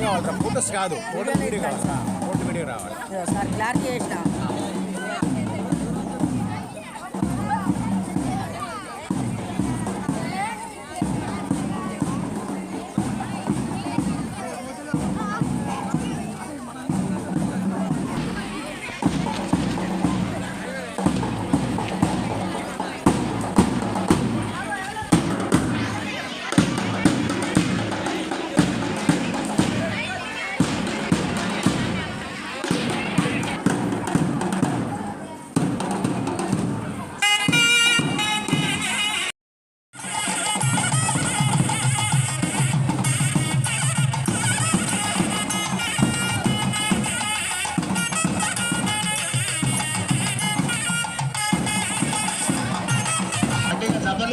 కావాలి, ఫోటోస్ కాదు, photo video కావాలి, ఫోటో వీడియో రావాలి సార్. క్లారిటీ చేసిన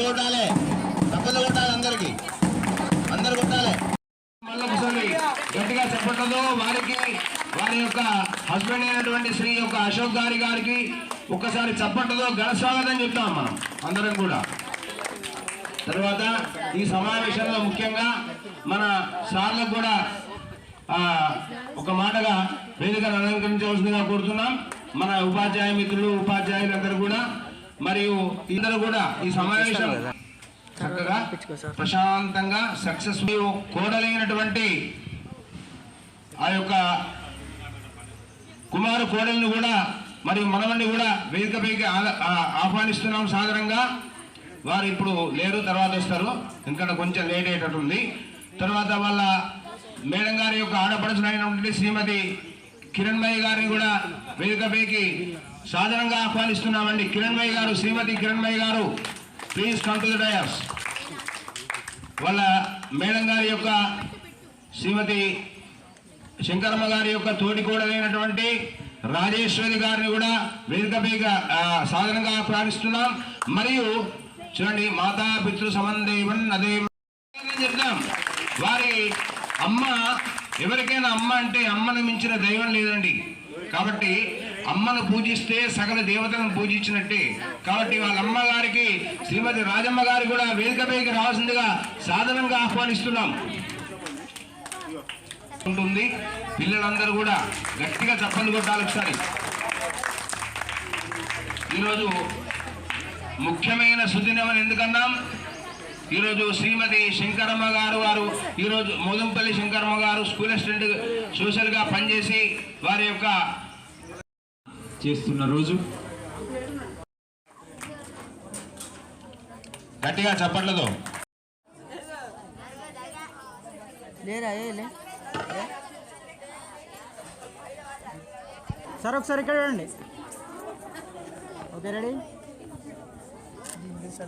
కొట్టాలి, చప్పట్లు కొట్టాలి, అందరు కొట్టాలి. మళ్ళీ కూర్చొని గట్టిగా చెప్పట్లతో వారికి వారి యొక్క హస్బెండ్ అయినటువంటి శ్రీ యొక్క అశోక్ గారికి ఒక్కసారి చప్పట్లతో ఘన స్వాగతం చెప్తాం మనం అందరం కూడా. తర్వాత ఈ సమావేశంలో ముఖ్యంగా మన సార్లకు కూడా ఒక మాటగా వేదికను అలంకరించవలసిందిగా కోరుతున్నాం. మన ఉపాధ్యాయ మిత్రులు ఉపాధ్యాయులందరూ కూడా మరియు ఇద్దరు కూడా ఈ సమావేశం చక్కగా ప్రశాంతంగా సక్సెస్ఫుల్ కోడలైనటువంటి ఆ యొక్క కుమారు కోడల్ని కూడా మరియు మనవన్ని కూడా వేదికపైకి ఆహ్వానిస్తున్నాం సాధారణంగా. వారు ఇప్పుడు లేరు, తర్వాత వస్తారు, ఇంకా కొంచెం లేట్ అయ్యేటట్టుంది. తర్వాత వాళ్ళ మేడం గారి యొక్క ఆడపడుచునైనటువంటి శ్రీమతి కిరణ్మయ్య గారిని కూడా వేదికపైకి సాధారణంగా ఆహ్వానిస్తున్నామండి. కిరణ్మయ్య గారు, శ్రీమతి కిరణ్మయ్య గారు, please come to the dais. వాళ్ళ మేడం గారి యొక్క శ్రీమతి శంకరమ్మ గారి యొక్క తోటి కోడలైనటువంటి రాజేశ్వరి గారిని కూడా వేదికపైగా సాధారణంగా ఆహ్వానిస్తున్నాం. మరియు చూడండి, మాతా పితృ సమందేవన్ అదే చెప్తాం. వారి అమ్మ, ఎవరికైనా అమ్మ అంటే అమ్మను మించిన దైవం లేదండి. కాబట్టి అమ్మను పూజిస్తే సకల దేవతలను పూజించినట్టే. కాబట్టి వాళ్ళ అమ్మగారికి శ్రీమతి రాజమ్మ గారు కూడా వేదికపైకి రావాల్సిందిగా సాధారణంగా ఆహ్వానిస్తున్నాం ఉంటుంది. పిల్లలందరూ కూడా గట్టిగా చప్పట్లు కొట్టాలి ఒకసారి. ఈరోజు ముఖ్యమైన సుదినం ఎందుకన్నాం? ఈరోజు శ్రీమతి శంకరమ్మ గారు ఈరోజు మోదంపల్లి శంకరమ్మ గారు స్కూల్ అసిస్టెంట్ సోషల్గా పనిచేసి వారి యొక్క చేస్తున్న రోజు. గట్టిగా చప్పట్లతో సార్ ఒకసారి ఇక్కడ చూడండి. Okay, ready?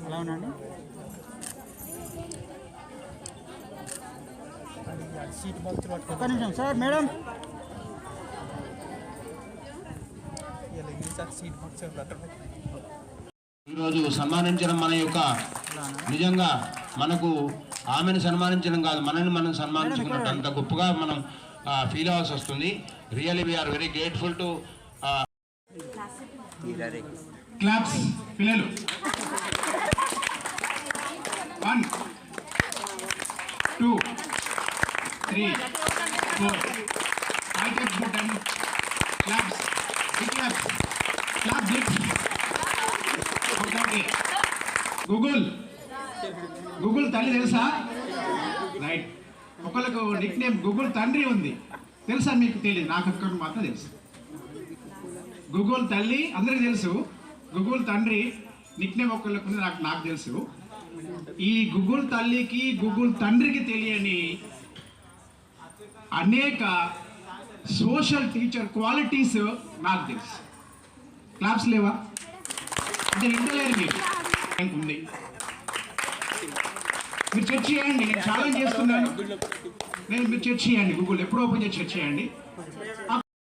ఎలా ఉండండి? ఒక్క నిమిషం సార్. మేడం ఈరోజు సన్మానించడం మన యొక్క నిజంగా మనకు ఆమెను సన్మానించడం కాదు, మనల్ని మనం సన్మానించుకున్నట్టు అంత గొప్పగా మనం ఫీల్ అవ్వాల్సి వస్తుంది. Really we are very grateful to claps. పిల్లలు 1 2 3 4 I take good and claps, big claps, clap big. Okay. Google తల్లి తెలుసా? రైట్. ఒకళ్ళకు నిక్ నేమ్ గూగుల్ తండ్రి ఉంది, తెలుసా? మీకు తెలియదు, నాకు ఒక్కరికి మాత్రం తెలుసు. గూగుల్ తల్లి అందరికి తెలుసు, గూగుల్ తండ్రి నిక్ నేమ్ ఒకళ్ళకు ఉంది, నాకు తెలుసు. ఈ గూగుల్ తల్లికి గూగుల్ తండ్రికి తెలియని అనేక సోషల్ టీచర్ క్వాలిటీస్ నాకు తెలుసు. క్లాప్స్ లేవా? అంటే ఇంటలేరు మీరు ఉంది. మీరు చెక్ చేయండి, నేను ఛాలెంజ్ చేస్తున్నాను. మీరు చెక్ చేయండి, గూగుల్ ఎప్పుడు ఓపెన్ చేసి చెక్ చేయండి.